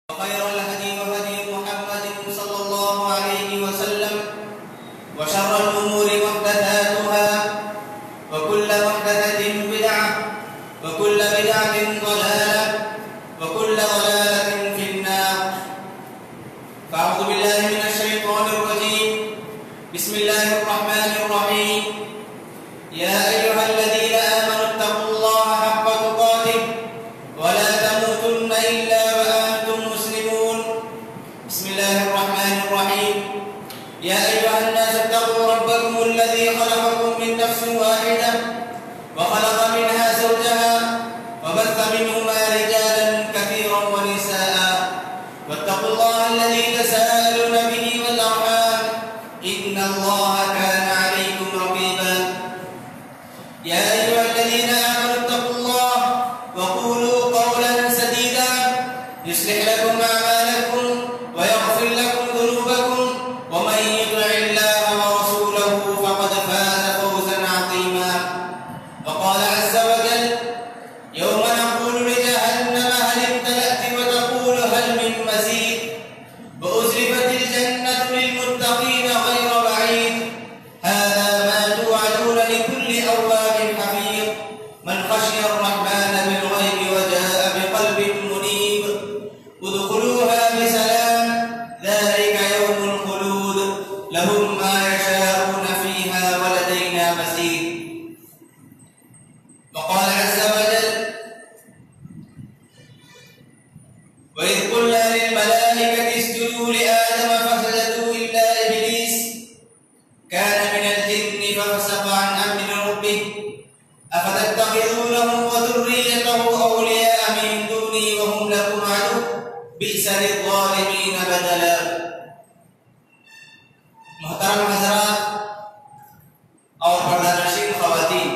وخير الهدي هدي محمد صلى الله عليه وسلم وشر الأمور محدثاتها وكل محدثة بدعة وكل بدعة ضلالة وكل ضلالة في النار. فأعوذ بالله من الشيطان الرجيم. بسم الله الرحمن الرحيم. يا أيها الذين آمنوا اتقوا الله حق تقاته ولا تموتن إلا وأنتم مسلمون. بسم الله الرحمن الرحيم. يا أيها الناس اتقوا ربكم الذي خلقكم من نفس واحدة وخلق منها زوجها وبث منهما رجالا كثيرا ونساء واتقوا الله الذي تساءلون به والأرحام إن الله كان عليكم رقيبا. يا أيها الذين آمنوا اتقوا الله وقولوا قولا سديدا يصلح لكم أعمالكم ويغفر لكم ذنوبكم ومن يطع الله ورسوله فقد فاز فوزا عظيما. وقال عز وجل: يوم نقول لجهنم هل امتلأت وتقول هل من مزيد وأزلفت الجنة للمتقين غير بعيد هذا ما توعدون لكل أواب حفيظ من خشي الرحمن بالغيب وجاء بقلب منيب ادخلوها بسلام ذلك يوم الخلود لهم ما يشاءون فيها ولدينا مزيد. وقال عز وجل: وإذ قلنا للملائكة اسجدوا لآدم فسجدوا إلا إبليس كان من الجن ففسق عن أمر ربه أفتتخذونه وذريته أولياء من دوني وهم لكم عدو بئس للظالمين بدلا. محترم حضرات اور پردہ نشین خواتین،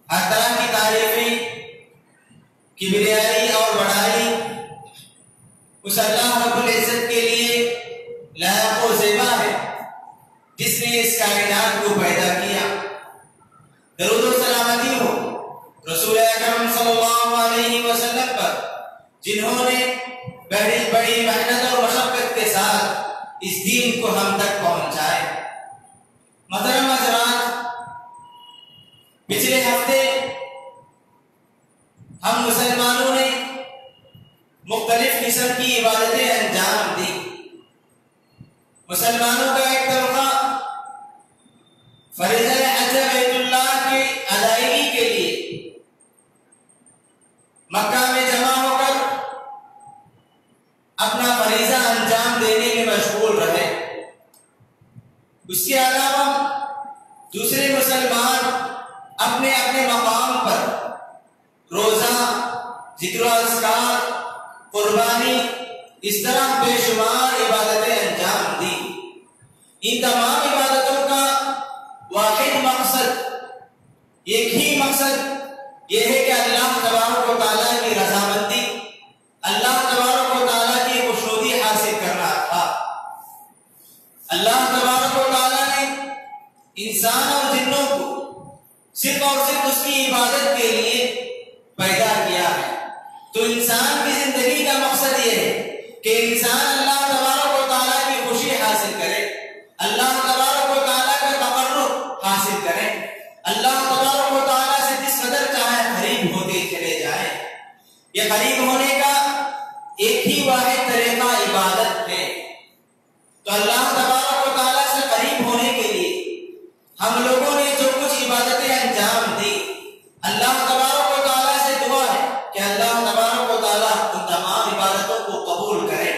ہر طرح کی تعریفیں، کبریائی اور بڑائی اس اللہ رب العزت کے لیے لائق و زیبا ہے جس نے اس کائنات کو پیدا کیا. درود و سلامتی ہو رسول اکرم صلی اللہ علیہ وسلم پر جنہوں نے بڑی محنت اور مشقت کے ساتھ اس دین کو ہم تک پہنچائے. محترم حضرات، پچھلے ہفتے ہم مسلمانوں نے مختلف قسم کی عبادتیں انجام دی. مسلمانوں کا ایک طبقہ فریضہ حج بیت اللہ کی ادائیگی کے لیے مکہ میں جمع ہو کر اپنا فریضہ انجام دینے میں مشغول رہے. اس کے علاوہ دوسرے مسلمان اپنے اپنے مقام پر روزہ، ذکر و اذکار، قربانی، اس طرح بے شمار عبادتیں انجام دی. ان تمام عبادتوں کا واحد مقصد، ایک ہی مقصد یہ ہے کہ اللہ تبارک و تعالیٰ کی رضامندی، اللہ تبارک و تعالیٰ کی خوشنودی حاصل کرنا تھا. اللہ تبارک و تعالیٰ نے انسان اور جنوں کو صرف اور صرف اس کی عبادت کے لیے پیدا کیا ہے. تو انسان کی زندگی کا مقصد یہ ہے کہ انسان اللہ تبارک و تعالیٰ کی خوشی حاصل کرے، اللہ تبارک و تعالیٰ کا تقرب حاصل کرے، اللہ تبارک و تعالیٰ سے جس قدر چاہے قریب ہوتے چلے جائے. یہ قریب ہونے کا ایک ہی واحد طریقہ عبادت ہے. تو اللہ تبارک و تعالیٰ سے قریب ہونے کے لیے ہم لوگوں نے جو کچھ عبادتیں انجام دی، اللہ تبارک و تعالیٰ سے دعا ہے کہ اللہ تبارک و تعالیٰ ان تمام عبادتوں کو قبول کرے.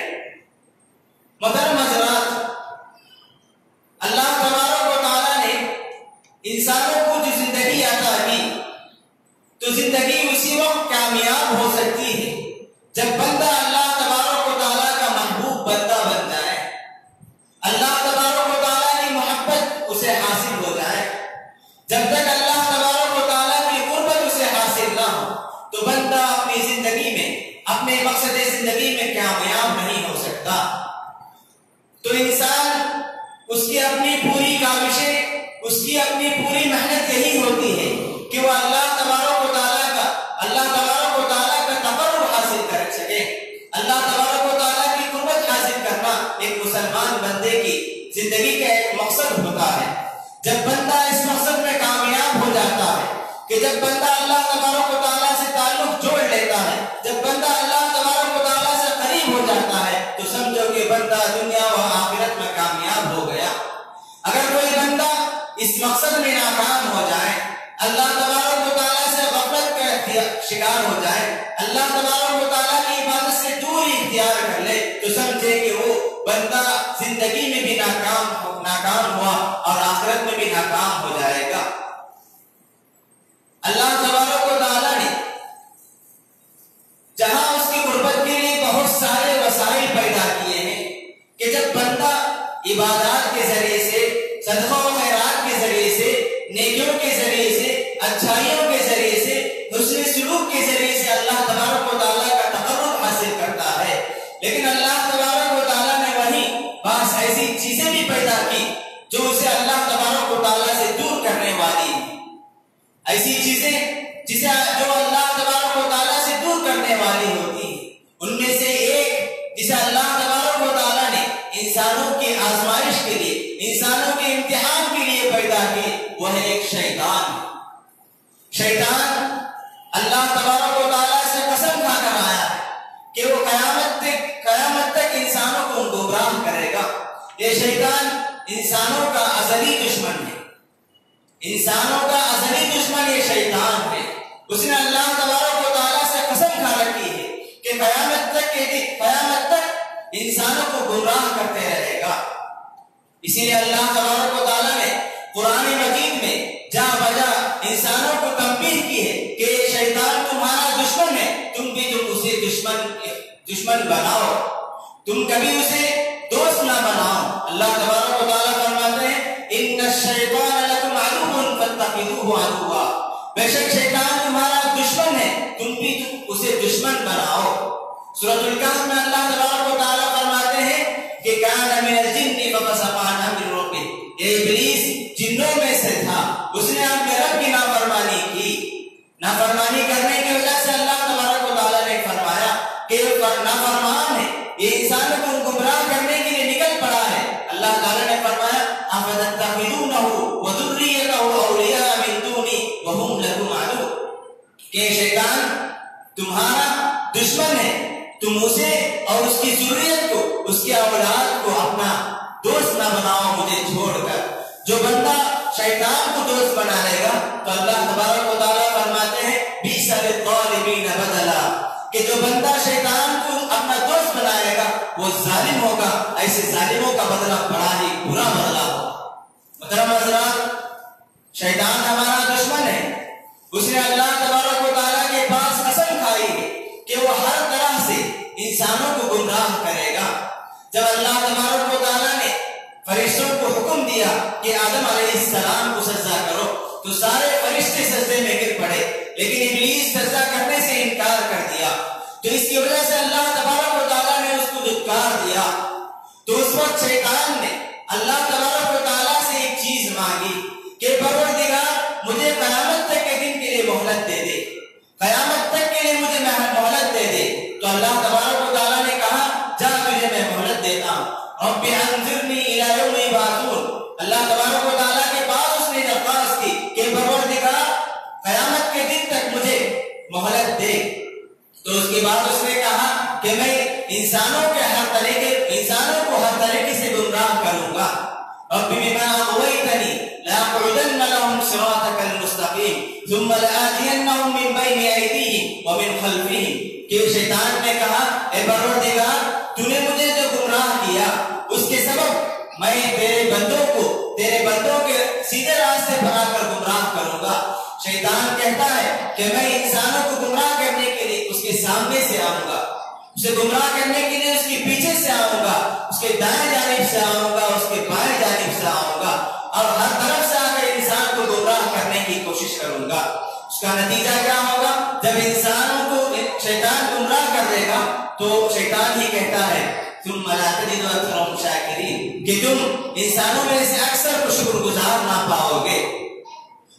محترم حضرات، اللہ تبارک و تعالیٰ نے انسانوں کو جو زندگی عطا کی، تو زندگی اسی وقت کامیاب ہو سکتی ہے جب بندہ اللہ تبارک و تعالیٰ کا محبوب بندہ بن جائے، اللہ تبارک و تعالیٰ کی محبت اسے حاصل ہو جائے. جب تک اللہ تبارک و تعالیٰ کی قربت اسے حاصل نہ ہو تو بندہ اپنی زندگی میں، اپنے مقصد زندگی میں کامیاب نہیں ہو سکتا. تو انسان، اس کی اپنی پوری کاوشیں، اس کی اپنی پوری محنت یہی ہوتی ہے کہ وہ اللہ تبارک و تعالیٰ کا جب بندہ اللہ تبارک و تعالیٰ سے تعلق جوڑ لیتا ہے، جب بندہ اللہ تبارک و تعالیٰ سے قریب ہو جاتا ہے، تو سمجھو کہ بندہ دنیا و آخرت میں کامیاب ہو گیا۔ اگر کوئی بندہ اس مقصد میں ناکام ہو جائے، اللہ تبارک و تعالیٰ سے غفلت کا شکار ہو جائے، اللہ تبارک و تعالیٰ کی عبادت سے دوری اختیار کر لے، تو سمجھے کہ وہ بندہ زندگی میں بھی ناکام ہوا اور آخرت میں بھی ناکام ہو جائے گا۔ اللہ تبارک و تعالیٰ نے جہاں اس کی قربت کے لیے بہت سارے وسائل پیدا کیے ہیں کہ جب بندہ عبادات کے ذریعے سے، صدقہ و خیرات کے ذریعے سے، نیکیوں کے ذریعے سے، اچھائیوں کے ذریعے سے، حسن سلوک کے ذریعے سے اللہ تبارک و تعالیٰ کا تقرب حاصل کرتا ہے، لیکن اللہ تبارک و تعالیٰ نے وہیں بعض ایسی چیزیں بھی پیدا کی جو اسے اللہ تبارک و تعالیٰ سے دور کرنے والی ہیں۔ ایسی چیزیں جو اللہ تبارک و تعالیٰ سے دور کرنے والی ہوتی ہیں، ان میں سے ایک جسے اللہ تبارک و تعالیٰ نے انسانوں کی آزمائش کے لیے، انسانوں کے امتحان کے لیے پیدا کی، وہ ہے ایک شیطان۔ شیطان اللہ تبارک و تعالیٰ سے قسم کھا کر آیا ہے کہ وہ قیامت تک انسانوں کو گمراہ کرے گا۔ یہ شیطان انسانوں کا ازلی دشمن ہے، انسانوں کا ازلی دشمن یہ شیطان ہے۔ اس نے اللہ تبارک و تعالیٰ سے قسم کھا رکھی ہے کہ قیامت تک انسانوں کو گمراہ کرتے رہے گا۔ اسی لیے اللہ تبارک و تعالیٰ نے قرآن مجید میں جا بجا انسانوں کو تنبیہ کی ہے کہ شیطان تمہارا دشمن ہے، تم بھی اسے دشمن بناؤ، تم کبھی اسے دوست نہ بناؤ۔ اللہ تبارک و تعالیٰ فرماتے ہیں ان الشیطان لکم عدو فاتخذوہ عدوا، بے شک شیطان تمہارا دشمن ہے، تم بھی اسے دشمن بناؤ۔ سورۃ الکہف میں اللہ تبارک و تعالیٰ فرماتے ہیں کہ کان من الجن ففسق عن امر ربہ، یہ ابلیس جنوں میں سے تھا، اس نے اپنے رب کی نافرمانی کی۔ نافرمانی کرنے کی وجہ سے اللہ تبارک و تعالیٰ نے فرمایا کہ یہ نافرمان ہے، یہ انسانوں کو گمراہ کرنے کے لیے نکل پڑا ہے۔ اللہ تعالیٰ نے فرمایا افتتخذونہ وذریتہ اولیاء من دونی وہم لکم عدو، کہ شیطان تمہارا دشمن ہے، تم اسے اور اس کی ذریت کو، اس کی اولاد کو اپنا دوست نہ بناؤ مجھے چھوڑ کر۔ جو بندہ شیطان کو دوست بنا لے گا تو اللہ تبارک و تعالیٰ فرماتے ہیں بئس للظالمین بدلا، کہ جو بندہ شیطان کو اپنا دوست بنائے گا وہ ظالم ہوگا، ایسے ظالموں کا بدلہ بڑا ہی برا بدلہ ہوگا۔ محترم حضرات، شیطان ہمارا دشمن ہے، اس نے اللہ تبارک و تعالیٰ کے پاس قسم کھائی ہے کہ وہ ہر طرح سے انسانوں کو گمراہ کرے گا۔ جب اللہ تبارک و تعالیٰ نے فرشتوں کو حکم دیا کہ آدم علیہ السلام کو سجدہ کرو تو سارے فرشتے سجدے میں گر پڑے، لیکن ابلیس سجدہ کرنے سے انکار کر دیا، تو اس کی وجہ سے اللہ تبارک و تعالیٰ نے اس کو دھتکار دیا۔ تو اس وقت شیطان نے اللہ تبارک و تعالیٰ سے ایک چیز مانگی کہ پروردگار مجھے قیامت تک کے دن کے لیے مہلت دے دے، قیامت تک کے لیے مجھے مہلت دے دے۔ تو اللہ تبارک و تعالیٰ نے کہا جا تجھے میں مہلت دیتا ہوں، رب انظرنی الی یوم یبعثون۔ اللہ تبارک و تعالیٰ کے پاس اس نے درخواست کی کہ پروردگار قیامت کے دن تک مجھے مہلت دے۔ تو اس کے بعد اس نے کہا کہ میں انسانوں کو ہر طریقے سے گمراہ کروں گا۔ رب بما اغویتنی لاقعدن لهم صراطک المستقیم ثم لآتینہم من بین ایدیہم ومن خلفہم، کہ شیطان نے کہا اے پروردگار تو نے مجھے جو گمراہ کیا اس کے سبب میں تیرے بندوں کے سیدھے راستے بنا کر گمراہ کروں گا۔ شیطان کہتا ہے کہ میں انسانوں کو گمراہ کرنے کے لیے اس کے سامنے سے آؤں گا، اسے گمراہ کرنے کے لیے اس کے پیچھے سے آؤں گا، اس کے دائیں جانب سے آؤں گا، اس کے بائیں جانب سے آؤں گا، اور ہر طرف سے آ کر انسان کو گمراہ کرنے کی کوشش کروں گا۔ اس کا نتیجہ کیا ہوگا؟ جب انسانوں کو شیطان گمراہ کر دے گا تو شیطان ہی کہتا ہے ثم لا تجد اکثرهم شاکرین، کہ تم انسانوں میں سے اکثر کو شکر گزار نہ پاؤ گے۔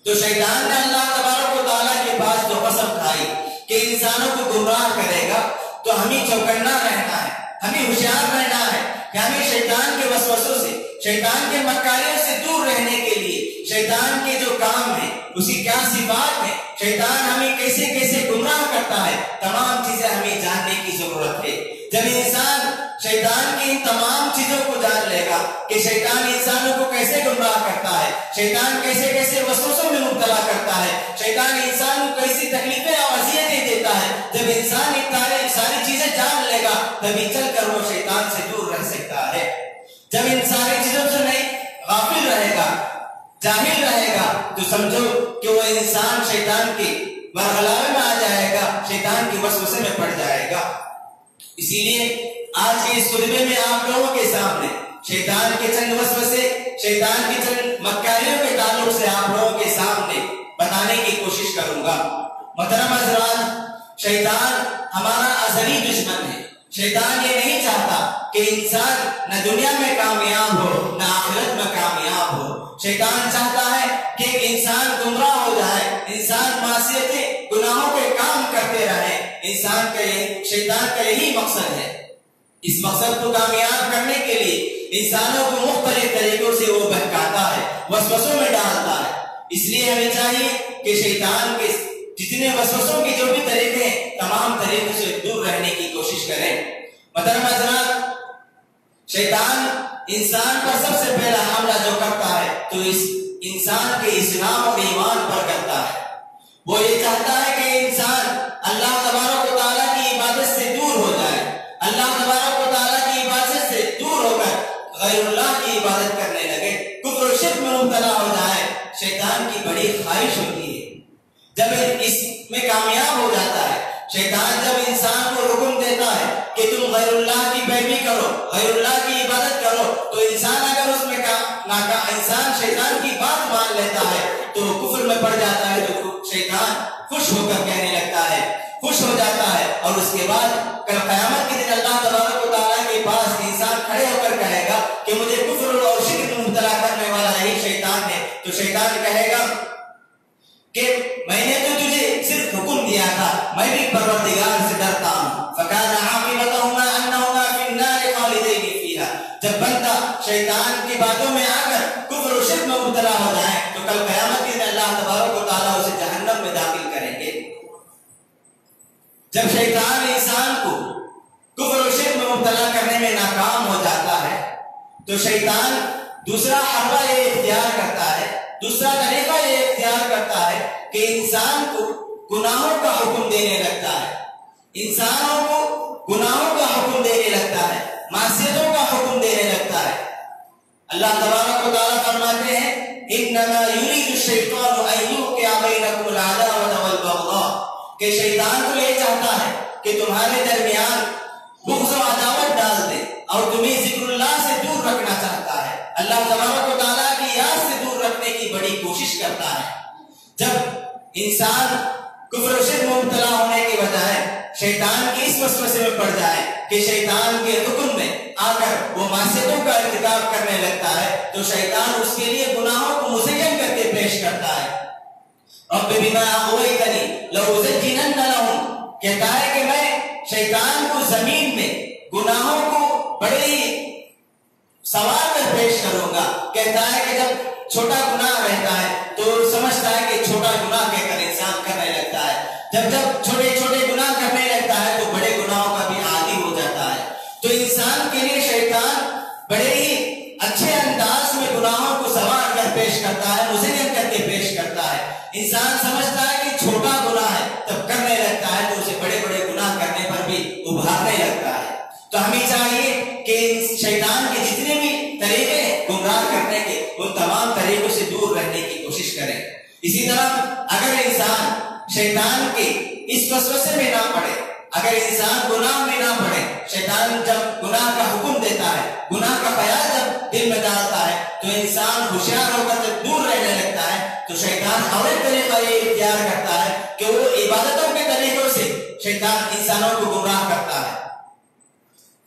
تو شیطان نے اللہ تبارک و تعالیٰ کے پاس جو قسم کھائی کہ انسانوں کو گمراہ کرے گا تو ہمیں چوکنا رہنا ہے، ہمیں ہوشیار رہنا ہے کہ ہمیں شیطان کے وسوسوں سے، شیطان کے مکاریوں سے دور رہنے کے لیے شیطان کے جو کام ہیں، اس کی کیا صفات ہیں، شیطان ہمیں کیسے کیسے گمراہ کرتا ہے، تمام چیزیں ہمیں جاننے کی ضرورت ہے۔ جب انسان شیطان کی ان تمام چیزوں کو جان لے گا کہ شیطان انسانوں کو کیسے گمراہ کرتا ہے، شیطان کیسے کیسے وسوسوں میں مبتلا کرتا ہے، شیطان انسان کو کیسی تکلیفیں اور اذیتیں دیتا ہے، جب انسان ساری چیزیں جان لے گا تبھی چل کر وہ شیطان سے دور رہ سکتا ہے۔ جب ان ساری چیزوں سے نہیں غافل رہے گا، جاہل رہے گا، تو سمجھو کہ وہ انسان شیطان کے مرغلابے میں آ جائے گا، شیطان کی وسوسے میں پڑ جائے گا۔ اسی لیے آج کے اس خطبے میں آپ لوگوں کے سامنے شیطان کے چند وسوسے، شیطان کی چند مکاریوں کے تعلق سے آپ لوگوں کے سامنے بتانے کی کوشش کروں گا۔ محترم حضرات، شیطان ہمارا ازلی دشمن ہے۔ شیطان یہ نہیں چاہتا کہ انسان نہ دنیا میں کامیاب ہو نہ آخرت میں کامیاب ہو۔ شیطان چاہتا ہے کہ انسان گمراہ ہو جائے، انسان معصیتیں گناہوں کے کام کرتے رہے۔ شیطان کا یہی مقصد ہے۔ اس مقصد کو کامیاب کرنے کے لیے انسانوں کو مختلف طریقوں سے وہ بہکاتا ہے، وسوسوں میں ڈالتا ہے۔ اس لیے ہمیں چاہیے کہ شیطان کے جتنے وسوسوں کے جو بھی طریقے ہیں، تمام طریقوں سے دور رہنے کی کوشش کریں۔ محترم حضرات، شیطان انسان پر سب سے پہلا حملہ جو کرتا ہے تو اس انسان کے اسلام اور ایمان پر کرتا ہے۔ وہ یہ چاہتا ہے کہ انسان اللہ تبارک و تعالیٰ کی عبادت سے دور ہو جائے، اللہ تبارک و تعالیٰ کی عبادت سے دور ہو کر غیر اللہ کی عبادت کرنے لگے، کفر و شرک میں مبتلا ہو جائے۔ شیطان کی بڑی خواہش ہوتی ہے، جب اس میں کامیاب ہو جاتا ہے، شیطان جب انسان کو حکم دیتا ہے کہ تم غیر اللہ کی پیروی کرو، غیر اللہ کی عبادت کرو، تو انسان اگر اس میں انسان شیطان کی بات مان لیتا ہے تو کفر میں پڑ جاتا ہے، تو شیطان خوش ہو کر کہنے لگتا ہے، خوش ہو جاتا ہے، اور اس کے بعد کل قیامت کے دن اللہ تبارک و تعالیٰ کے پاس انسان کھڑے ہو کر کہے گا کہ مجھے کفر اور شرک میں مبتلا کرنے والا یہی شیطان ہے۔ تو شیطان کہے گا کہ میں نے تو تجھے صرف حکم دیا تھا، میں بھی پروردگار سے ڈرتا ہوں۔ فَكَانَ عَاقِبَتُهُمَا أَنَّهُمَا فِي النَّارِ خَالِدِينَ فِيهَا۔ جب بندہ شیطان کی باتوں میں آ کر کفر و شرک میں مبتلا ہو جائے تو کل قیامت کے دن اللہ تبارک و تعالیٰ اسے جہنم میں داخل کریں گے۔ جب شیطان انسان کو کفر و شرک میں مبتلا کرنے میں ناکام ہو جاتا ہے تو شیطان دوسرا حربہ یہ اختیار کرتا ہے، دوسرا طریقہ یہ اختیار کرتا ہے کہ انسان کو گناہوں کا حکم دینے لگتا ہے، انسانوں کو گناہوں کا حکم دینے لگتا ہے، معصیتوں کا حکم دینے لگتا ہے۔ اللہ تبارک و تعالیٰ فرماتے ہیں انما یرید الشیطان ان یوقع بینکم العداوۃ والبغضاء، کہ شیطان تو یہ چاہتا ہے کہ تمہارے درمیان بغض و عداوت ڈال دے اور تمہیں ذکر اللہ سے دور رکھنا چاہتا ہے، اللہ تبارک و تعالیٰ کی یاد سے دور رکھنے کی بڑی کوشش کرتا ہے۔ جب انسان کفر و شرک میں مبتلا ہونے کے بجائے شیطان کی اس وسوسے میں پڑ جائے کہ شیطان کے حکم میں آ کر وہ معصیتوں کا ارتکاب کرنے لگتا ہے تو شیطان اس کے لیے گناہوں کو مزین کر کے پیش کرتا ہے۔ رب بما اغویتنی لأزینن لہم، کہتا ہے کہ میں شیطان کو زمین میں گناہوں کو بڑے ہی سوار کر پیش کروں گا۔ کہتا ہے کہ جب چھوٹا گناہ رہتا ہے تو سمجھتا ہے کہ چھوٹا گناہ کہہ کر انسان کرنے لگتا ہے، جب چھوٹے چھوٹے گناہ کرنے لگتا ہے تو بڑے گناہوں کا بھی عادی ہو جاتا ہے۔ تو انسان کے لیے شیطان بڑے ہی اچھے انداز میں گناہوں کو سوار کر پیش کرتا ہے، مزین کر کے پیش کرتا ہے۔ انسان سمجھتا ہے کہ چھوٹا گناہ ہے، جب کرنے لگتا ہے تو اسے بڑے بڑے گناہ کرنے پر بھی ابھارنے لگتا ہے۔ تو ہمیں چاہیے کہ شیطان کے جتنے بھی طریقے گمراہ کرنے کے ان تمام طریقوں سے دور رہنے کی کوشش کریں۔ اسی طرح اگر انسان شیطان کے اس وسوسے میں نہ پڑے، اگر انسان گناہ میں نہ پڑے، شیطان جب گناہ کا حکم دیتا ہے، گناہ کا خیال جب دل میں ڈالتا ہے تو انسان ہوشیار ہو کر جب دور رہنے لگتا ہے تو شیطان اور ایک طریقہ یہ اختیار کرتا ہے کہ وہ عبادتوں کے طریقوں سے شیطان انسانوں کو گمراہ کرتا ہے۔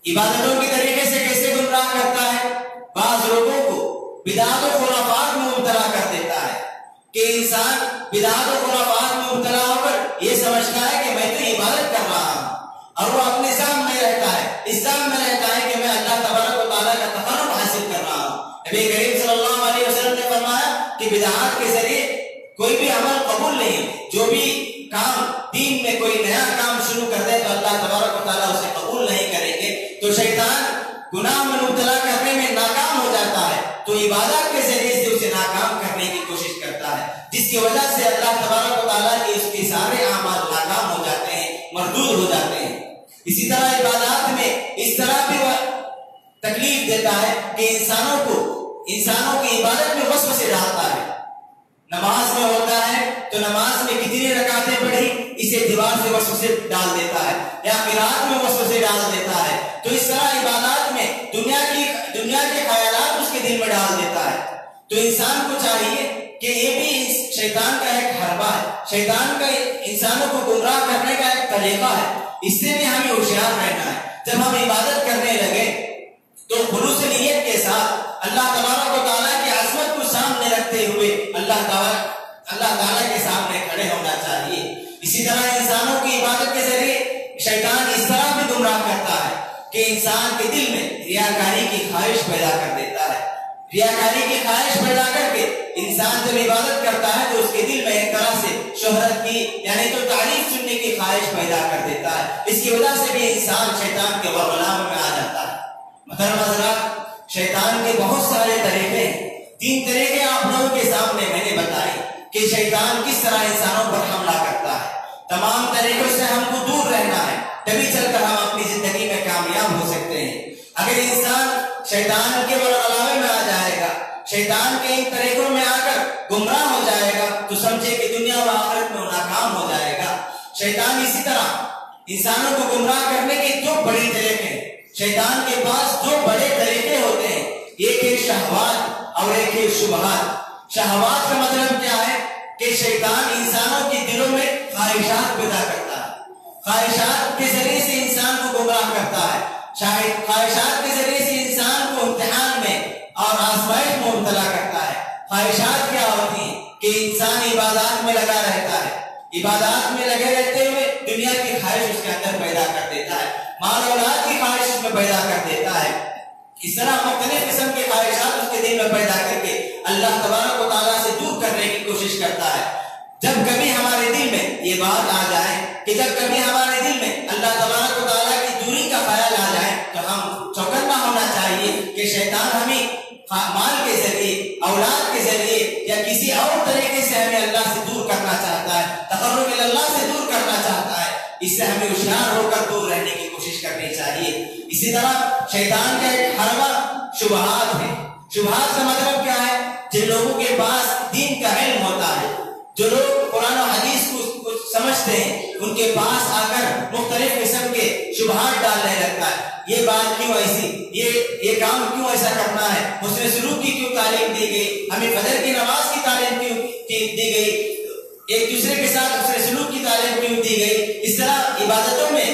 عبادتوں کے طریقے سے کیسے گمراہ کرتا ہے؟ بعض لوگوں کو بدعات و خرافات میں مبتلا کر دیتا ہے کہ انسان بدعات و خرافات میں مبتلا ہو کر یہ سمجھتا ہے کہ میں تو عبادت کر رہا ہوں، اور وہ اپنے ذہن میں رہتا ہے، اس ذہن میں رہتا ہے کہ میں اللہ تبارک و تعالیٰ کا تقرب حاصل کر رہا ہوں۔ نبی کریم صلی اللہ علیہ وسلم نے فرمایا کہ بدعات کے ذریعے کوئی بھی عمل قبول نہیں ہے. جو بھی کام دین میں کوئی نیا کام شروع کر دے تو اللہ تبارک و تعالیٰ اسے قبول نہیں کریں گے. تو شیطان گناہ میں مبتلا کرنے میں ناکام ہو جاتا ہے تو عبادت کے ذریعے سے اسے ناکام کرنے کی کوشش کرتا ہے، جس کی وجہ سے اللہ تبارک و تعالیٰ کے اس کے سارے اعمال ناکام ہو جاتے ہیں، مردود ہو جاتے ہیں. اسی طرح عبادات میں اس طرح بھی وہ تکلیف دیتا ہے کہ انسانوں کی عبادت میں وسوسے ڈالتا ہے. نماز میں ہوتا ہے تو نماز میں کتنی رکعتیں پڑھی اسے دیوار سے وسوسے ڈال دیتا ہے، یا قرات میں وسوسے ڈال دیتا ہے. تو اس طرح عبادات میں دنیا کے خیالات اس کے دل میں ڈال دیتا ہے. تو انسان کو چاہیے کہ یہ بھی شیطان کا ایک حربہ ہے، شیطان کا انسانوں کو گمراہ کرنے کا ایک طریقہ ہے. اس سے بھی ہمیں ہوشیار رہنا ہے. جب ہم عبادت کرنے لگے تو خلوص نیت کے ساتھ اللہ تبارک و تعالیٰ کی عظمت کو سامنے رکھتے ہوئے اللہ تعالیٰ کے سامنے کھڑے ہونا چاہیے. اسی طرح انسانوں کی عبادت کے ذریعے شیطان اس طرح بھی گمراہ کرتا ہے کہ انسان کے دل میں ریاکاری کی خواہش پیدا کر دیتا ہے. ریاکاری کی خواہش پیدا کر کے انسان جب عبادت کرتا ہے تو اس کے دل میں ایک طرح سے شہرت کی یعنی تو تعریف سننے کی خواہش پیدا کر دیتا ہے. اس کی وجہ سے بھی انسان شیطان کے غلام میں آ جاتا ہے. محترم حضرات، شیطان کے بہت سارے طریقے ہیں. 3 طریقے آپ لوگوں کے سامنے میں نے بتائے کہ شیطان کس طرح انسانوں پر حملہ کرتا ہے. تمام طریقوں سے ہم کو دور رہنا ہے، تبھی چل کر ہم اپنی زندگی میں کامیاب ہو سکتے ہیں. اگر انسان شیطان کے غلبے میں آ جائے گا، شیطان کے ان طریقوں میں آ کر گمراہ ہو جائے گا تو سمجھے کہ دنیا و آخرت میں ناکام ہو جائے گا. شیطان اسی طرح انسانوں کو گمراہ کرنے کے 2 بڑے طریقے ہیں. شیطان کے پاس 2 بڑے طریقے ہوتے ہیں، ایک ہے شہوات اور ایک ہے شبہات. شہوات کا مطلب کیا ہے کہ شیطان انسانوں کے دلوں میں خواہشات پیدا کرتا ہے، خواہشات کے ذریعے سے انسان کو گمراہ کرتا ہے. خواہشات کے ذریعے سے انسان کو امتحان میں اور آزمائش میں مبتلا کرتا ہے. خواہشات کیا ہوتی ہیں کہ انسان عبادات میں لگا رہتا ہے، عبادات میں لگے رہتے ہوئے دنیا کی خواہش اس کے اندر پیدا کر دیتا ہے، مال اولاد کی خواہش اس میں پیدا کر دیتا ہے. اس طرح مختلف قسم کے خواہشات اس کے دل میں پیدا کر کے اللہ تبارک و تعالیٰ سے دور کرنے کی کوشش کرتا ہے. جب کبھی ہمارے دل میں یہ بات آ جائے کہ جب کبھی ہمارے دل میں اللہ تبارک و تعالیٰ کی دوری کا خیال آ جائے تو ہم چوکنا ہونا چاہیے کہ شیطان ہمیں مال کے ذریعے، اولاد کے ذریعے یا کسی اور طریقے سے ہمیں اللہ سے دور کرنا چاہتا ہے، تقرب اللہ سے دور کرنا چاہتا ہے. اس سے ہمیں ہوشیار ہو کر دور رہنے کی کوشش کرنی چاہیے. اسی طرح شیطان کا ایک حربہ شبہات ہے. شبہات کا مطلب کیا ہے؟ جن لوگوں کے پاس دین کا علم ہوتا ہے، جو لوگ قرآن و حدیث کو سمجھتے ہیں، ان کے پاس آ کر مختلف قسم کے شبہات ڈالنے لگتا ہے. یہ بات کیوں ایسی، یہ کام کیوں ایسا کرنا ہے، حسن سلوک کی کیوں تعلیم دی گئی، ہمیں فجر کی نماز کی تعلیم کیوں دی گئی، ایک دوسرے کے ساتھ حسن سلوک کی تعلیم کیوں دی گئی. اس طرح عبادتوں میں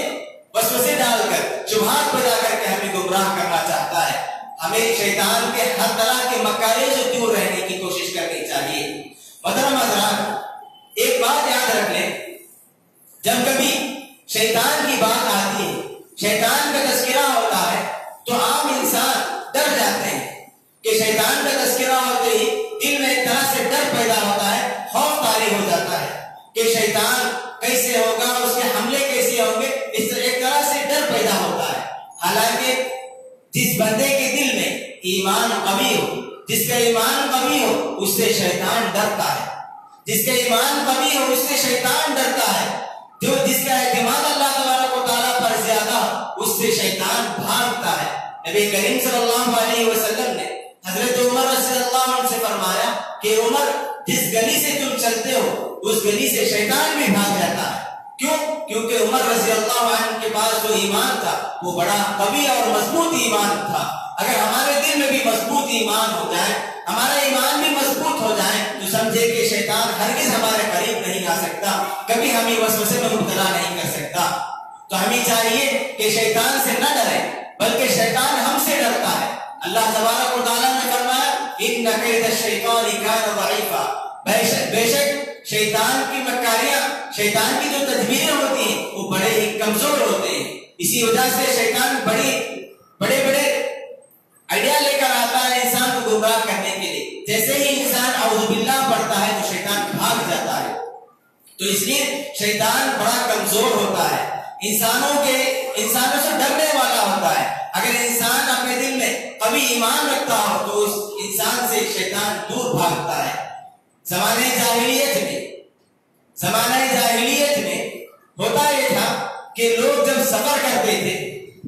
وسوسے ڈال کر شبہات پیدا کر کے ہمیں گمراہ کرنا چاہتا ہے. ہمیں شیطان کے ہر طرح کے مکاروں سے دور رہنے کی کوشش کرنی چاہیے. محترم حضرات، ایک بات یاد رکھ لیں، جب کبھی شیطان کی بات آتی ہے، شیطان کا تذکرہ ہوتا ہے تو عام انسان ڈر جاتے ہیں کہ شیطان کا تذکرہ ہوتے ہی دل میں ایک طرح سے ڈر پیدا ہوتا ہے، خوف طاری ہو جاتا ہے کہ شیطان کیسے ہوگا، اس کے حملے کیسے ہوں گے، اس طرح ایک طرح سے ڈر پیدا ہوتا ہے. حالانکہ جس بندے کے دل میں ایمان قوی ہو، جس کا ایمان قوی ہو، اس سے شیطان ڈرتا ہے. جس کا ایمان قوی ہو اس سے شیطان ڈرتا ہے. جس کا اعتماد اللہ تبارک و تعالیٰ پر زیادہ، اس سے شیطان بھاگتا ہے. نبی کریم صلی اللہ علیہ وسلم نے حضرت عمر رضی اللہ عنہ سے فرمایا کہ عمر، جس گلی سے تم چلتے ہو اس گلی سے شیطان بھی بھاگ جاتا ہے. کیوں؟ کیونکہ عمر رضی اللہ عنہ کے پاس جو ایمان تھا وہ بڑا قوی اور مضبوط ایمان تھا. اگر ہمارے دل میں بھی مضبوط ایمان ہو جائے، ہمارا ایمان بھی مضبوط ہو جائے تو سمجھے کہ شیطان ہرگز ہمارے قریب نہیں آ سکتا، کبھی ہمیں وسوسے میں مبتلا نہیں کر سکتا. تو ہمیں چاہیے کہ شیطان سے نہ ڈرے بلکہ شیطان ہم سے ڈرتا ہے. اللہ تبارک و تعالیٰ نے فرمایا ان کید الشیطان کان ضعیفا، بے شک شیطان کی مکاریاں، شیطان کی جو تدبیریں ہوتی ہیں وہ بڑے ہی کمزور ہوتے ہیں. اسی وجہ سے شیطان بڑے آئیڈیا لے کر آتا ہے انسان کو گمراہ کرنے کے لیے. جیسے ہی انسان اعوذ باللہ تو اس لیے شیطان بڑا کمزور ہوتا ہے، انسانوں سے ڈرنے والا ہوتا ہے۔ اگر انسان اپنے دل میں قوی ایمان رکھتا ہو تو اس انسان سے شیطان دور بھاگتا ہے۔ زمانہ جاہلیت میں ہوتا یہ تھا کہ لوگ جب سفر کرتے تھے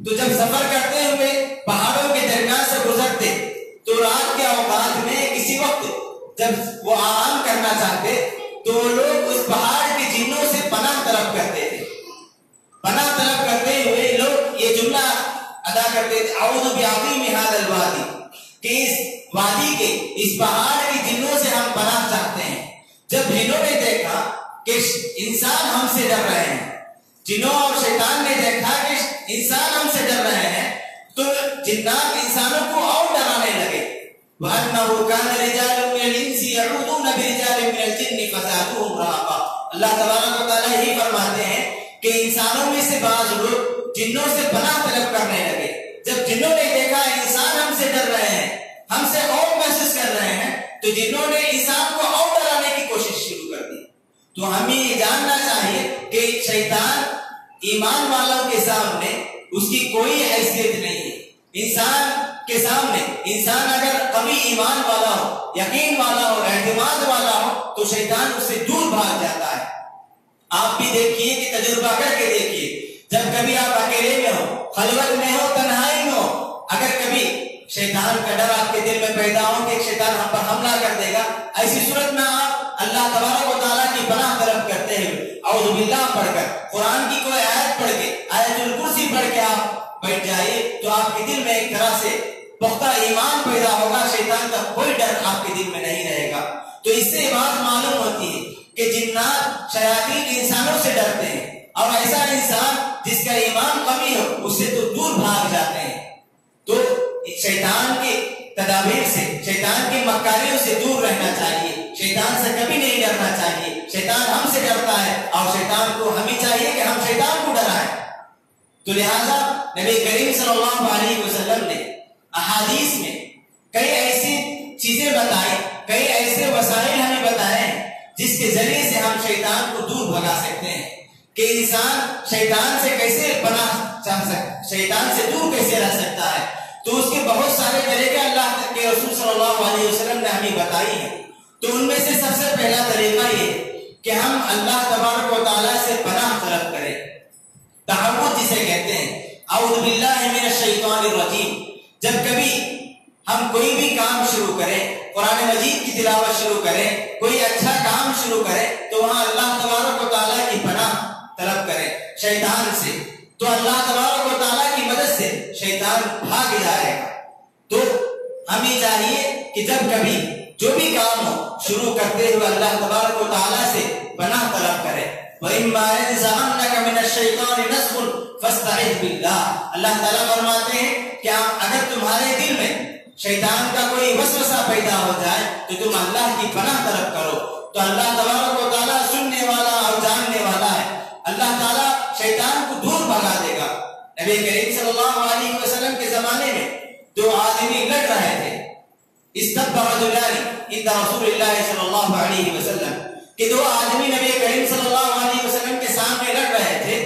تو جب سفر کرتے ہوئے پہاڑوں کے درمیان سے گزرتے تو رات کے اوقات میں کسی وقت جب وہ آرام کرنا چاہتے تو لوگ اس پہاڑ کے جنوں سے پناہ طلب کرتے تھے۔ پناہ طلب کرتے ہوئے لوگ یہ جملہ ادا کرتے تھے، اعوذ بعظیم ھذا الوادی، کہ اس وادی کے، اس پہاڑ کے جنوں سے ہم پناہ چاہتے ہیں۔ جب جنوں نے دیکھا کہ انسان ہم سے ڈر رہے ہیں، جنوں اور شیطان نے دیکھا کہ انسان ہم سے ڈر رہے ہیں، تو جنات انسانوں کو اور ڈرانے لگے۔ وَأَنَّهُ كَانَ رِجَالٌ مِنَ الْإِنسِ يَعُوذُونَ بِرِجَالٍ مِنَ الْجِنِّ فَزَادُوهُمْ رَهَقًا۔ اللہ تبارک و تعالیٰ ہی فرماتے ہیں کہ انسانوں میں سے بعض لوگ جنوں سے پناہ طلب کرنے لگے۔ جب جنوں نے دیکھا انسان ہم سے ڈر رہے ہیں، ہم سے خوف محسوس کر رہے ہیں، تو جنوں نے انسان کو اور ڈرانے کی کوشش شروع کر دی۔ تو ہمیں یہ جاننا چاہیے کہ شیطان ایمان والوں کے سامنے اس کی کوئی حیثیت نہیں ہے۔ انسان کے سامنے انسان اگر قوی ایمان والا ہو، یقین والا ہو، اعتماد والا ہو تو شیطان اس سے دور بھاگ جاتا ہے۔ آپ بھی دیکھیے کہ تجربہ کر کے دیکھیے، جب کبھی آپ اکیلے میں ہو، خلوت میں ہو، تنہائی میں ہو، اگر کبھی شیطان کا ڈر آپ کے دل میں پیدا ہو کہ شیطان ہم پر حملہ کر دے گا، ایسی صورت میں آپ اللہ تبارک و تعالیٰ کی پناہ طلب کرتے ہوئے اعوذ باللہ پڑھ کر، قرآن کی کوئی آیت پڑھ کے، آیت الکرسی پڑھ کے آپ بیٹھ جائیے تو آپ کے دل میں ایک طرح سے پختہ ایمان پیدا ہوگا، شیطان کا کوئی ڈر آپ کے دل میں نہیں رہے گا۔ تو اس سے بات معلوم ہوتی ہے کہ جنات شیاطین انسانوں سے ڈرتے ہیں، اور ایسا انسان جس کا ایمان قوی ہو اس سے تو دور بھاگ جاتے ہیں۔ تو شیطان کے تدابیر سے، شیطان کی مکاریوں سے دور رہنا چاہیے، شیطان سے کبھی نہیں ڈرنا چاہیے۔ شیطان ہم سے ڈرتا ہے اور شیطان کو ہمیں چاہیے کہ ہم شیطان کو ڈرائیں۔ تو لہذا نبی کریم صلی اللہ علیہ وسلم نے احادیث میں کئی ایسی چیزیں بتائی، کئی ایسے وسائل ہمیں بتائے ہیں جس کے ذریعے سے ہم شیطان کو دور بھگا سکتے ہیں، کہ انسان شیطان سے کیسے پناہ چاہ سکتا، شیطان سے دور کیسے رہ سکتا ہے۔ تو اس کے بہت سارے طریقے اللہ کے رسول صلی اللہ علیہ وسلم نے ہمیں بتائی ہیں۔ تو ان میں سے سب سے پہلا طریقہ یہ کہ ہم اللہ تبارک و تعالیٰ سے پناہ طلب کریں، تعوذ جسے کہتے ہیں، اعوذ باللہ من الشیطان الرجیم۔ جب کبھی ہم کوئی بھی کام شروع کریں، قرآن مجید کی تلاوت شروع کریں، کوئی اچھا کام شروع کریں، تو وہاں اللہ تبارک و تعالیٰ کی پناہ طلب کریں شیطان سے، تو اللہ تبارک و تعالیٰ کی مدد سے شیطان بھاگ جائے گا۔ تو ہمیں چاہیے کہ جب کبھی جو بھی کام ہو شروع کرتے ہوئے اللہ تبارک و تعالیٰ سے پناہ طلب کریں۔ وَإِمَّا يَنزَغَنَّكَ مِنَ الشَّيْطَانِ نَزْغٌ فَاسْتَعِذْ بِاللَّهِ۔ اللہ تعالیٰ فرماتے ہیں کہ اگر تمہارے دل میں شیطان کا کوئی وسوسہ پیدا ہو جائے تو تم اللہ کی پناہ طلب کرو، تو اللہ تبارک و تعالیٰ سننے والا اور جاننے والا ہے، اللہ تعالیٰ شیطان کو دور بھگا دے گا۔ نبی کریم صلی اللہ علیہ وسلم کے زمانے میں دو آدمی لڑ رہے تھے، استب رجلان عند رسول اللہ صلی اللہ علیہ وسلم، کہ دو آدمی نبی کریم صلی اللہ علیہ وسلم کے سامنے لڑ رہے تھے،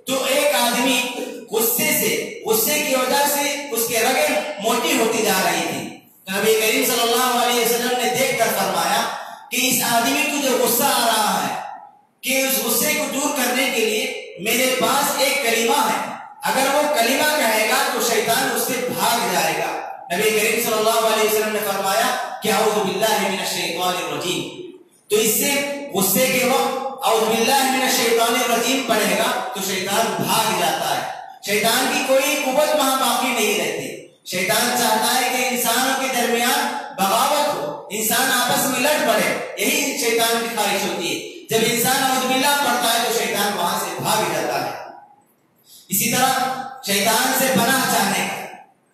تو ایک آدمی غصے کی وجہ سے اس کے رگیں موٹی ہوتی جا رہی تھی۔ نبی کریم صلی اللہ علیہ وسلم نے دیکھ کر فرمایا کہ اس آدمی کو جو غصہ آ رہا ہے، کہ اس غصے کو دور کرنے کے لیے میرے پاس ایک کلمہ ہے، اگر وہ کلمہ کہے گا تو شیطان اس سے بھاگ جائے گا۔ نبی کریم صلی اللہ علیہ وسلم نے فرمایا کہ اعوذ باللہ من الشیطان الرجیم۔ تو اس سے غصے کے وقت اعوذ باللہ من الشیطان الرجیم پڑھے گا تو شیطان بھاگ جاتا ہے، شیطان کی کوئی قوت وہاں باقی نہیں رہتی۔ شیطان چاہتا ہے کہ انسانوں کے درمیان بغاوت ہو، انسان آپس میں لڑ پڑے، یہی شیطان کی خواہش ہوتی ہے۔ جب انسان اعوذ باللہ پڑھتا ہے تو شیطان وہاں سے بھاگ جاتا ہے۔ اسی طرح شیطان سے پناہ چاہنے کا،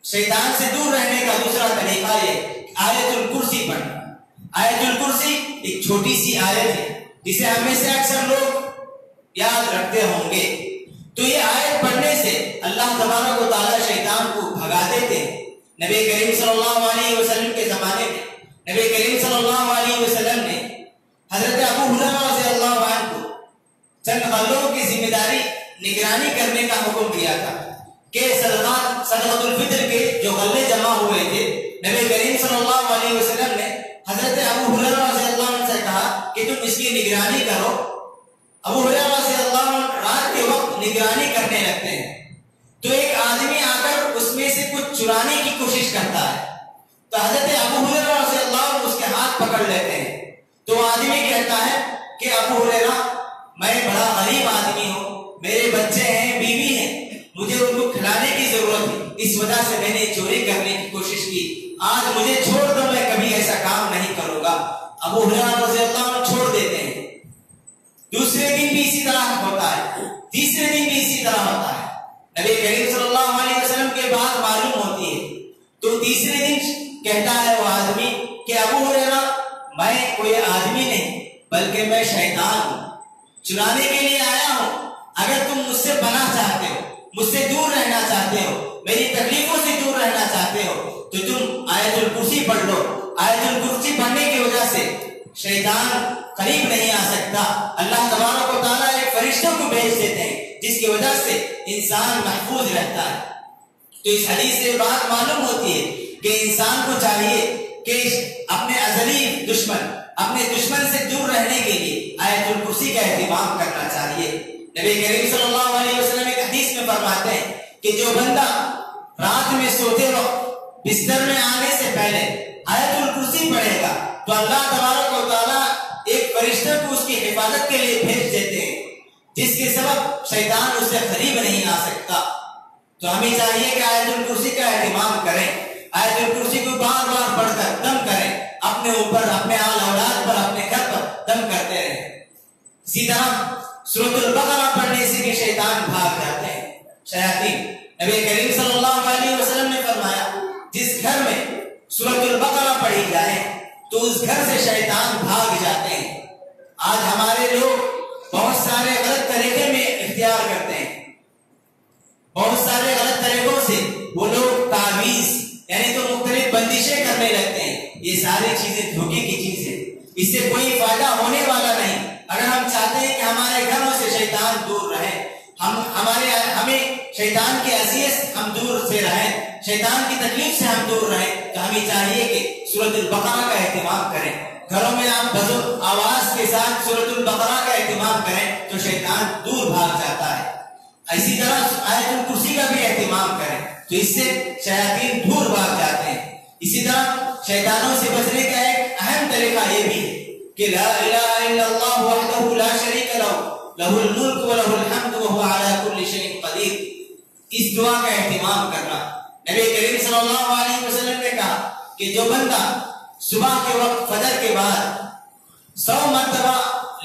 شیطان سے دور رہنے کا دوسرا طریقہ یہ آیت الکرسی پڑھنا۔ آیت الکرسی ایک چھوٹی سی آیت ہے جسے ہم میں سے اکثر لوگ یاد رکھتے ہوں گے۔ تو یہ آیت پڑھنے سے اللہ تبارک و تعالیٰ شیطان کو بھگا دیتے ہیں۔ نبی کریم صلی اللہ علیہ وسلم کے زمانے میں نبی کریم صلی اللہ علیہ وسلم نے حضرت ابو ہریرہ رضی اللہ عنہ کو چند غلوں کی ذمہ داری نگرانی کرنے کا حکم دیا تھا کہ صدقۃ الفطر کے جو غلے جمع ہوئے تھے، نبی کریم صلی اللہ علیہ وسلم نے حضرت ابو ہریرہ رضی اللہ عنہ سے کہا کہ تم اس کی نگرانی کرو۔ ابو ہریرہ رضی اللہ عنہ رات کے وقت نگرانی کرنے لگتے ہیں، تو ایک آدمی آ کر اس میں سے کچھ چرانے کی کوشش کرتا ہے، تو حضرت ابو ہریرہ رضی اللہ عنہ اس کے ہاتھ پکڑ لیتے ہیں۔ تو آدمی کہتا ہے کہ ابو ہریرہ، میں بڑا غریب آدمی ہوں، میرے بچے ہیں، بیوی ہیں، مجھے ان کو کھلانے کی ضرورت ہے، اس وجہ سے میں نے چوری کرنے کی کوشش کی، آج مجھے چھوڑ دو، میں کبھی ایسا کام نہیں کروں گا۔ ابو ہریرہ رضی اللہ عنہ چھوڑ دیتے ہیں۔ دوسرے دن بھی اسی طرح ہوتا ہے، تیسرے دن بھی اسی طرح ہوتا ہے۔ نبی کریم صلی اللہ علیہ وسلم کے بعد معلوم ہوتی ہے، تو تیسرے دن کہتا ہے وہ آدمی کہ ابو ہریرہ، میں کوئی آدمی نہیں بلکہ میں شیطان ہوں، چرانے کے لیے آیا ہوں، اگر تم مجھ سے پناہ چاہتے ہو، مجھ سے دور رہنا چاہتے ہو، میری تکلیفوں سے دور رہنا چاہتے ہو، تو تم آیت الکرسی پڑھ لو۔ آیت الکرسی پڑھنے کی وجہ سے شیطان قریب نہیں آ سکتا۔ اللہ تبارک و تعالیٰ ایک فرشتوں کو بھیج دیتے ہیں جس کی وجہ سے انسان محفوظ رہتا ہے۔ تو اس حدیث سے بات معلوم ہوتی ہے کہ انسان کو چاہیے کہ اپنے ازلی دشمن، اپنے دشمن سے دور رہنے کے لیے آیت الکرسی کا اہتمام کرنا چاہیے۔ نبی کریم صلی اللہ علیہ وسلم ایک حدیث میں فرماتے ہیں کہ جو بندہ رات میں سوتے وقت بستر میں آنے سے پہلے آیت الکرسی پڑھے گا تو اللہ تبارک و تعالیٰ ایک فرشتہ کو اس کی حفاظت کے لیے بھیج دیتے ہیں، جس کے سبب شیطان اس سے قریب نہیں آ سکتا۔ تو ہمیں چاہیے کہ آیت الکرسی کا اہتمام کریں، آیت الکرسی کو بار بار پڑھ کر دم کریں، اپنے اوپر، اپنے آل اولاد پر، اپنے گھر پر دم کرتے رہیں۔ اسی طرح سورۃ البقرہ پڑھنے سے بھی شیطان بھاگ جاتے ہیں، شیاطین۔ نبی کریم صلی اللہ علیہ وسلم نے فرمایا جس گھر میں سورۃ البقرہ پڑھی جائے تو اس گھر سے شیطان بھاگ جاتے ہیں۔ آج ہمارے لوگ بہت سارے غلط طریقے میں اختیار کرتے ہیں، بہت سارے غلط طریقوں سے وہ لوگ تعویذ یعنی تو مختلف بندشیں کرنے لگتے ہیں۔ یہ ساری چیزیں دھوکے کی چیز ہے، اس سے کوئی فائدہ ہونے والا نہیں۔ اگر ہم چاہتے ہیں کہ ہمارے گھروں سے شیطان دور رہے، ہمیں شیطان کی اذیت ہم دور سے رہیں، شیطان کی تکلیف سے ہم دور رہیں، تو ہمیں چاہیے کہ سورۃ البقرہ کا اہتمام کریں۔ گھروں میں آپ بزرگ آواز کے ساتھ سورۃ البقرہ کا اہتمام کریں تو شیطان دور بھاگ جاتا ہے۔ اسی طرح آیت الکرسی کا بھی اہتمام کریں تو اس سے شیاطین دور بھاگ جاتے ہیں۔ اسی طرح شیطانوں سے بچنے کا ایک اہم طریقہ یہ بھی ہے کہ لا الہ الا اللہ وحدہ لا شریک لہ لہ الملک ولہ الحمد وہو علی کل شیء قدیر، اس دعا کا اہتمام کرنا۔ نبی کریم صلی اللہ علیہ وسلم نے کہا کہ جو بندہ صبح کے وقت فجر کے بعد 100 مرتبہ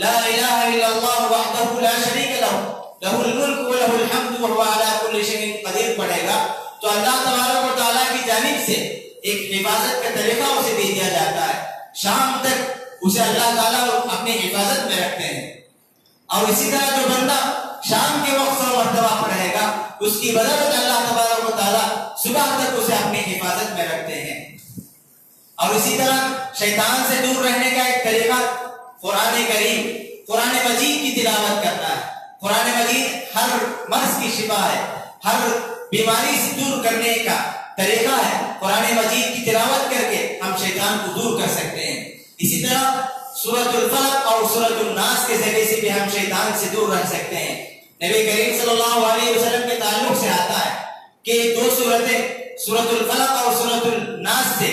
لا الہ الا اللہ وحدہ لا شریک لہ لہ الملک ولہ الحمد وہو علی کل شیء قدیر پڑھے گا تو اللہ تبارک و تعالیٰ کی جانب سے ایک حفاظت کا طریقہ اسے دے دیا جاتا ہے، شام تک اسے اللہ تعالیٰ اپنی حفاظت میں رکھتے ہیں۔ اور اسی طرح جو بندہ شام کے وقت 100 مرتبہ پڑھے گا اس کی بدولت اللہ تبارک و تعالیٰ صبح تک اسے اپنی حفاظت میں رکھتے ہیں۔ اور اسی طرح شیطان سے دور رہنے کا ایک طریقہ قرآن کریم، قرآن مجید کی تلاوت کرنا ہے۔ قرآن مجید ہر مرض کی شفا ہے، ہر بیماری سے دور کرنے کا طریقہ ہے۔ قرآن مجید کی تلاوت کر کے ہم شیطان کو دور کر سکتے ہیں۔ اسی طرح سورۃ الفلق اور سورۃ الناس کے ذریعے سے بھی ہم شیطان سے دور رہ سکتے ہیں۔ نبی کریم صلی اللہ علیہ وسلم کے تعلق سے آتا ہے کہ 2 سورتیں سورۃ الفلق اور سورۃ الناس سے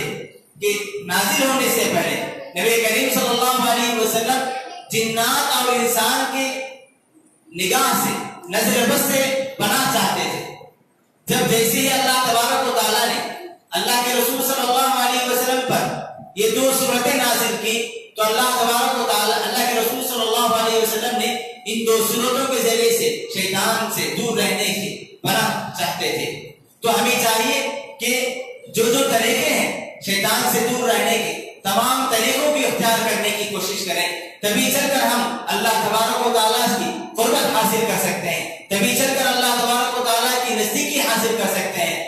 کہ نازل ہونے سے پہلے نبی کریم صلی اللہ علیہ وسلم جنات اور انسان کے نگاہ سے، نظر بس سے پناہ چاہتے تھے۔ جب جیسے ہی اللہ تبارک و تعالیٰ نے اللہ کے رسول صلی اللہ علیہ وسلم پر یہ 2 سورتیں نازل کی تو اللہ تبارک و تعالیٰ، اللہ کے رسول صلی اللہ علیہ وسلم نے ان 2 سورتوں کے ذریعے سے شیطان سے دور رہنے کی پناہ چاہتے تھے۔ تو ہمیں چاہیے کہ جو طریقے ہیں شیطان سے دور رہنے کے، تمام طریقوں کی اختیار کرنے کی کوشش کریں، تبھی چل کر ہم اللہ تبارک و تعالیٰ کی قربت حاصل کر سکتے ہیں، تبھی چل کر اللہ تبارک و تعالیٰ کی نزدیکی حاصل کر سکتے ہیں۔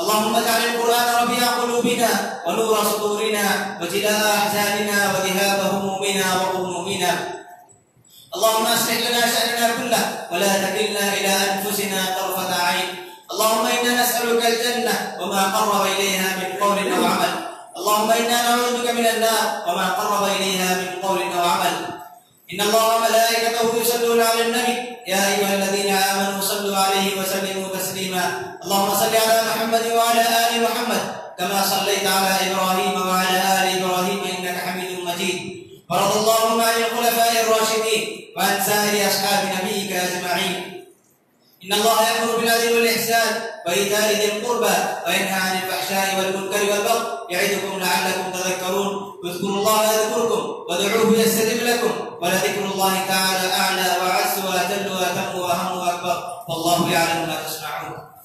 اللهم اجعل القرآن ربيع قلوبنا ونور صدورنا وجلاء أحزاننا وذهاب همومنا وغمومنا. اللهم اصلح لنا شأننا كله ولا تكلنا إلى أنفسنا طرفة عين. اللهم إنا نسألك الجنة وما قرب إليها من قول أو عمل. اللهم إنا نعوذ بك من النار وما قرب إليها من قول أو عمل. إن الله وملائكته يصلون على النبي يا أيها الذين آمنوا صلوا عليه وسلموا تسليما. اللهم صل على محمد وعلى آل محمد كما صليت على إبراهيم وعلى آل إبراهيم إنك حميد مجيد. ورضى اللهم عن الخلفاء الراشدين وعن سائر أصحاب نبيك أجمعين. إن الله يأمر بالعدل والإحسان وإيتاء ذي القربى وينهى عن الفحشاء والمنكر والبغي يعظكم لعلكم تذكرون. اذكروا الله يذكركم وادعوه يستجب لكم ولذكر الله تعالى أعلى وأعز وأجل وأتم وأهم وأكبر والله يعلم ما تصنعون.